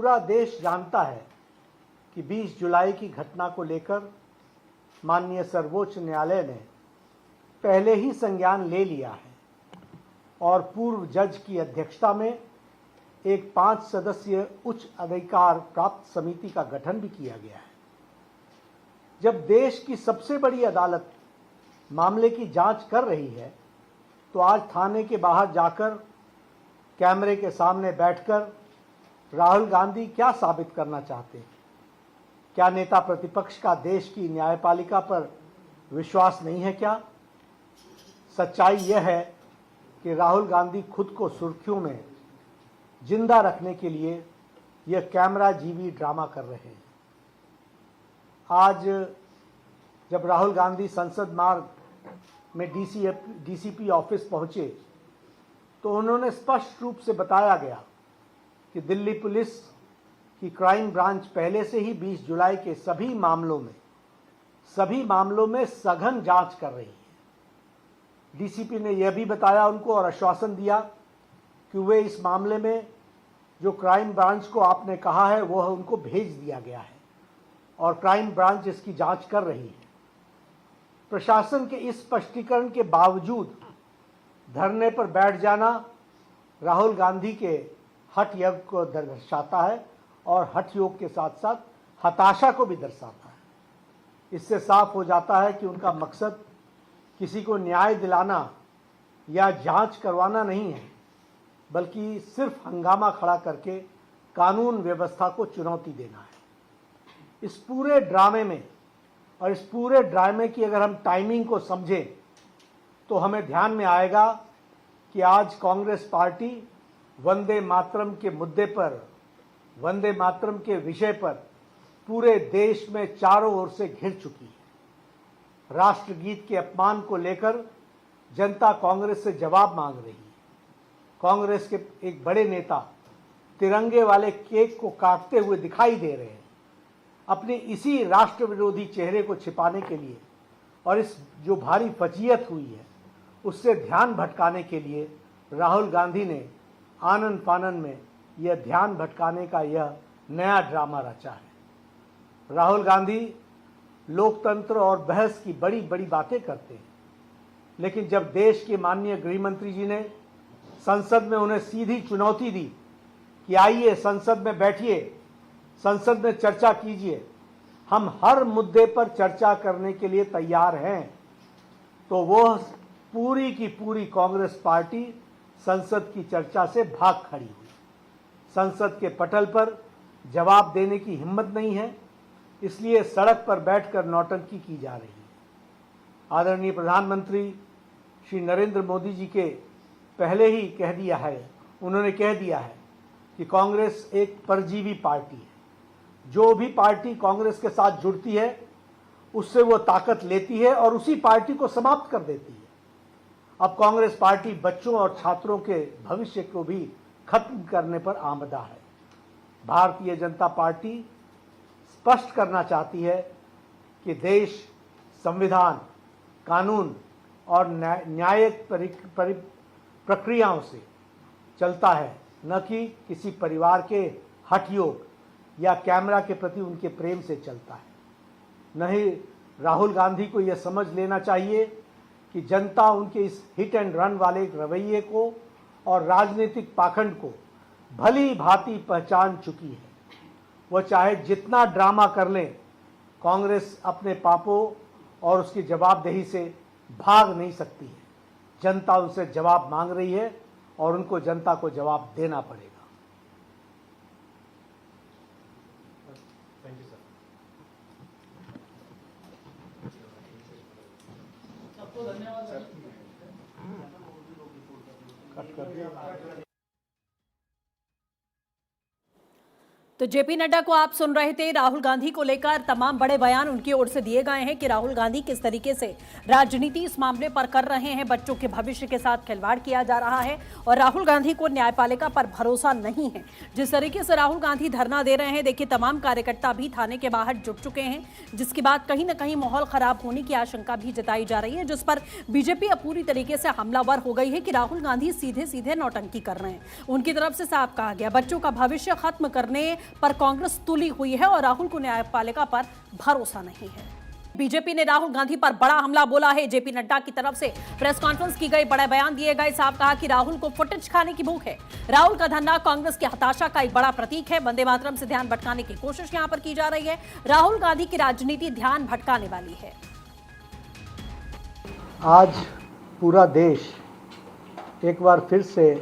पूरा देश जानता है कि 20 जुलाई की घटना को लेकर माननीय सर्वोच्च न्यायालय ने पहले ही संज्ञान ले लिया है और पूर्व जज की अध्यक्षता में एक 5 सदस्यीय उच्च अधिकार प्राप्त समिति का गठन भी किया गया है। जब देश की सबसे बड़ी अदालत मामले की जांच कर रही है तो आज थाने के बाहर जाकर कैमरे के सामने बैठकर राहुल गांधी क्या साबित करना चाहते हैं? क्या नेता प्रतिपक्ष का देश की न्यायपालिका पर विश्वास नहीं है क्या? सच्चाई यह है कि राहुल गांधी खुद को सुर्खियों में जिंदा रखने के लिए यह कैमरा जीवी ड्रामा कर रहे हैं। आज जब राहुल गांधी संसद मार्ग में डीसीपी ऑफिस पहुंचे तो उन्होंने स्पष्ट रूप से बताया गया कि दिल्ली पुलिस की क्राइम ब्रांच पहले से ही 20 जुलाई के सभी मामलों में सघन जांच कर रही है। डीसीपी ने यह भी बताया उनको और आश्वासन दिया कि वे इस मामले में जो क्राइम ब्रांच को आपने कहा है वह उनको भेज दिया गया है और क्राइम ब्रांच इसकी जांच कर रही है। प्रशासन के इस स्पष्टीकरण के बावजूद धरने पर बैठ जाना राहुल गांधी के हठ योग को दर्शाता है और हठ योग के साथ साथ हताशा को भी दर्शाता है। इससे साफ हो जाता है कि उनका मकसद किसी को न्याय दिलाना या जांच करवाना नहीं है, बल्कि सिर्फ हंगामा खड़ा करके कानून व्यवस्था को चुनौती देना है। इस पूरे ड्रामे में और इस पूरे ड्रामे की अगर हम टाइमिंग को समझें तो हमें ध्यान में आएगा कि आज कांग्रेस पार्टी वंदे मातरम के मुद्दे पर, वंदे मातरम के विषय पर पूरे देश में चारों ओर से घिर चुकी है। राष्ट्रगीत के अपमान को लेकर जनता कांग्रेस से जवाब मांग रही है। कांग्रेस के एक बड़े नेता तिरंगे वाले केक को काटते हुए दिखाई दे रहे हैं। अपने इसी राष्ट्र विरोधी चेहरे को छिपाने के लिए और इस जो भारी फजीयत हुई है उससे ध्यान भटकाने के लिए राहुल गांधी ने आनन फानन में यह ध्यान भटकाने का यह नया ड्रामा रचा है। राहुल गांधी लोकतंत्र और बहस की बड़ी बड़ी बातें करते हैं, लेकिन जब देश के माननीय गृह मंत्री जी ने संसद में उन्हें सीधी चुनौती दी कि आइए संसद में बैठिए, संसद में चर्चा कीजिए, हम हर मुद्दे पर चर्चा करने के लिए तैयार हैं, तो वह पूरी की पूरी कांग्रेस पार्टी संसद की चर्चा से भाग खड़ी हुई। संसद के पटल पर जवाब देने की हिम्मत नहीं है, इसलिए सड़क पर बैठकर नौटंकी की जा रही है। आदरणीय प्रधानमंत्री श्री नरेंद्र मोदी जी के पहले ही उन्होंने कह दिया है कि कांग्रेस एक परजीवी पार्टी है। जो भी पार्टी कांग्रेस के साथ जुड़ती है उससे वो ताकत लेती है और उसी पार्टी को समाप्त कर देती है। अब कांग्रेस पार्टी बच्चों और छात्रों के भविष्य को भी खत्म करने पर आमदा है। भारतीय जनता पार्टी स्पष्ट करना चाहती है कि देश संविधान, कानून और न्यायिक प्रक्रियाओं से चलता है, न कि किसी परिवार के हठ योग या कैमरा के प्रति उनके प्रेम से चलता है। नहीं, राहुल गांधी को यह समझ लेना चाहिए कि जनता उनके इस हिट एंड रन वाले रवैये को और राजनीतिक पाखंड को भली भांति पहचान चुकी है। वह चाहे जितना ड्रामा कर लें, कांग्रेस अपने पापों और उसकी जवाबदेही से भाग नहीं सकती है। जनता उनसे जवाब मांग रही है और उनको जनता को जवाब देना पड़ेगा। Thank you sir. सबको धन्यवाद सर। कट कर दिया। तो जेपी नड्डा को आप सुन रहे थे। राहुल गांधी को लेकर तमाम बड़े बयान उनकी ओर से दिए गए हैं कि राहुल गांधी किस तरीके से राजनीति इस मामले पर कर रहे हैं। बच्चों के भविष्य के साथ खिलवाड़ किया जा रहा है और राहुल गांधी को न्यायपालिका पर भरोसा नहीं है। जिस तरीके से राहुल गांधी धरना दे रहे हैं, देखिए तमाम कार्यकर्ता भी थाने के बाहर जुट चुके हैं, जिसके बाद कहीं ना कहीं माहौल खराब होने की आशंका भी जताई जा रही है, जिस पर बीजेपी अब पूरी तरीके से हमलावर हो गई है कि राहुल गांधी सीधे सीधे नौटंकी कर रहे हैं। उनकी तरफ से साफ कहा गया, बच्चों का भविष्य खत्म करने पर कांग्रेस तुली हुई है और राहुल को न्यायपालिका पर भरोसा नहीं है। बीजेपी ने राहुल गांधी पर बड़ा हमला बोला है। जेपी नड्डा की तरफ से प्रेस कॉन्फ्रेंस की गई, बड़े बयान दिए गए। साफ कहा कि राहुल को फुटेज खाने की भूख है। राहुल का धरना कांग्रेस की हताशा का एक बड़ा प्रतीक है। वंदे मातरम से ध्यान भटकाने की कोशिश यहां पर की जा रही है। राहुल गांधी की राजनीति ध्यान भटकाने वाली है। आज पूरा देश एक बार फिर से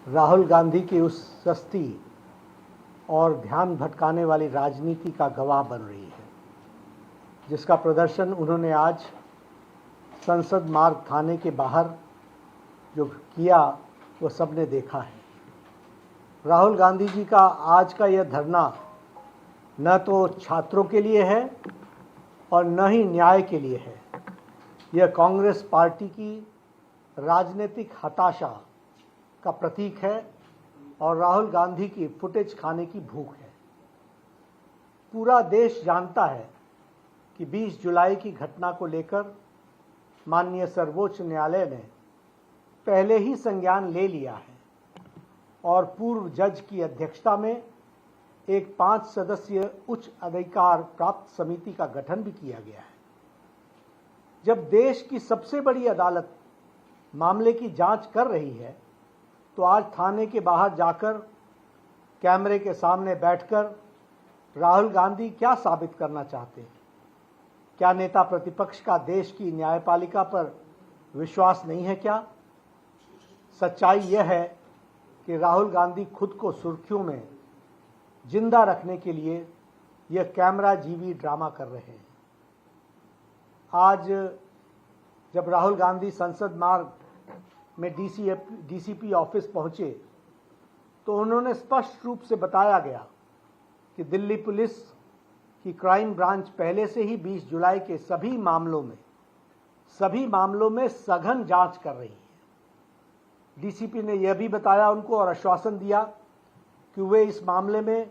राहुल गांधी की उस सस्ती और ध्यान भटकाने वाली राजनीति का गवाह बन रही है, जिसका प्रदर्शन उन्होंने आज संसद मार्ग थाने के बाहर जो किया वो सबने देखा है। राहुल गांधी जी का आज का यह धरना न तो छात्रों के लिए है और न ही न्याय के लिए है। यह कांग्रेस पार्टी की राजनीतिक हताशा का प्रतीक है और राहुल गांधी की फुटेज खाने की भूख है। पूरा देश जानता है कि 20 जुलाई की घटना को लेकर माननीय सर्वोच्च न्यायालय ने पहले ही संज्ञान ले लिया है और पूर्व जज की अध्यक्षता में एक 5 सदस्यीय उच्च अधिकार प्राप्त समिति का गठन भी किया गया है। जब देश की सबसे बड़ी अदालत मामले की जांच कर रही है तो आज थाने के बाहर जाकर कैमरे के सामने बैठकर राहुल गांधी क्या साबित करना चाहते हैं? क्या नेता प्रतिपक्ष का देश की न्यायपालिका पर विश्वास नहीं है क्या? सच्चाई यह है कि राहुल गांधी खुद को सुर्खियों में जिंदा रखने के लिए यह कैमरा जीवी ड्रामा कर रहे हैं। आज जब राहुल गांधी संसद मार्ग में डीसीपी ऑफिस पहुंचे तो उन्होंने स्पष्ट रूप से बताया गया कि दिल्ली पुलिस की क्राइम ब्रांच पहले से ही 20 जुलाई के सभी मामलों में सघन जांच कर रही है। डीसीपी ने यह भी बताया उनको और आश्वासन दिया कि वे इस मामले में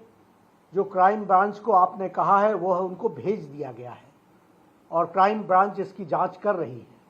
जो क्राइम ब्रांच को आपने कहा है वह उनको भेज दिया गया है और क्राइम ब्रांच इसकी जांच कर रही है।